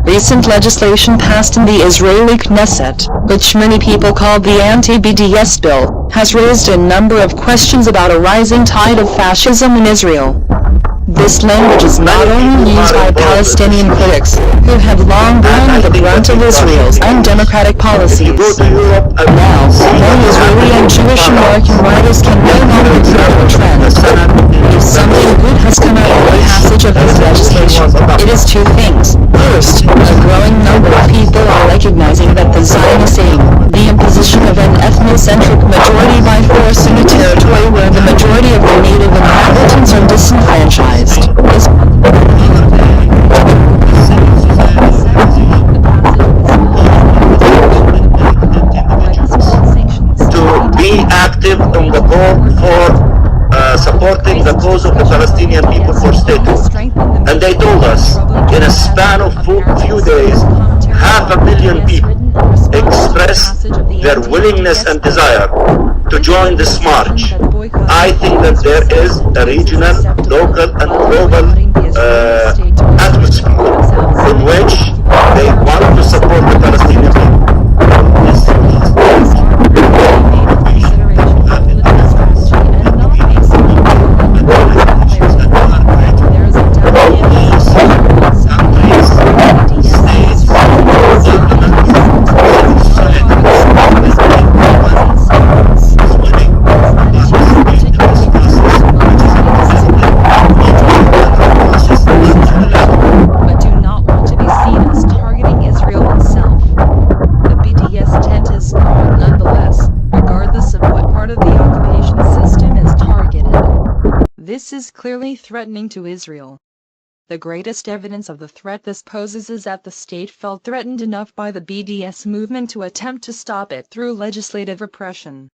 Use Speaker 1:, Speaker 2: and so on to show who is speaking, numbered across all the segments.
Speaker 1: Recent legislation passed in the Israeli Knesset, which many people call the anti-BDS bill, has raised a number of questions about a rising tide of fascism in Israel. This language is not only used by Palestinian critics, who have long borne the brunt of Israel's undemocratic policies. Now, many Israeli and Jewish American writers can no longer ignore the trend. If something good has come out of the passage of this legislation, it is two things. First, a growing number of people are recognizing that the Zionist aim, the imposition of an ethnocentric majority by force in a territory where the majority of the native inhabitants are disenfranchised, is
Speaker 2: to be active in the call for supporting the cause of the Palestinian people for statehood. And they told us, in a span of few days, 500,000 people expressed their willingness and desire to join this march. I think that there is a regional, local and global atmosphere in which they want to support the Palestinian people.
Speaker 3: This is clearly threatening to Israel. The greatest evidence of the threat this poses is that the state felt threatened enough by the BDS movement to attempt to stop it through legislative repression.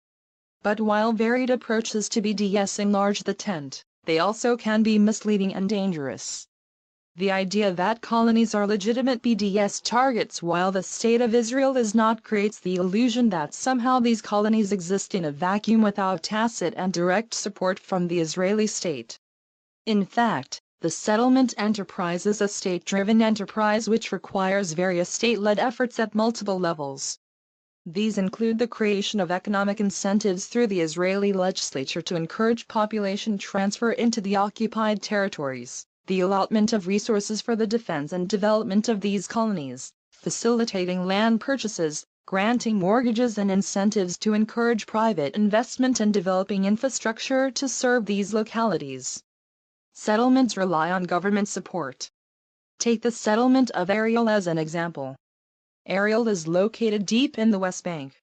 Speaker 3: But while varied approaches to BDS enlarge the tent, they also can be misleading and dangerous. The idea that colonies are legitimate BDS targets while the state of Israel is not creates the illusion that somehow these colonies exist in a vacuum without tacit and direct support from the Israeli state. In fact, the settlement enterprise is a state-driven enterprise which requires various state-led efforts at multiple levels. These include the creation of economic incentives through the Israeli legislature to encourage population transfer into the occupied territories, the allotment of resources for the defense and development of these colonies, facilitating land purchases, granting mortgages and incentives to encourage private investment and developing infrastructure to serve these localities. Settlements rely on government support. Take the settlement of Ariel as an example. Ariel is located deep in the West Bank,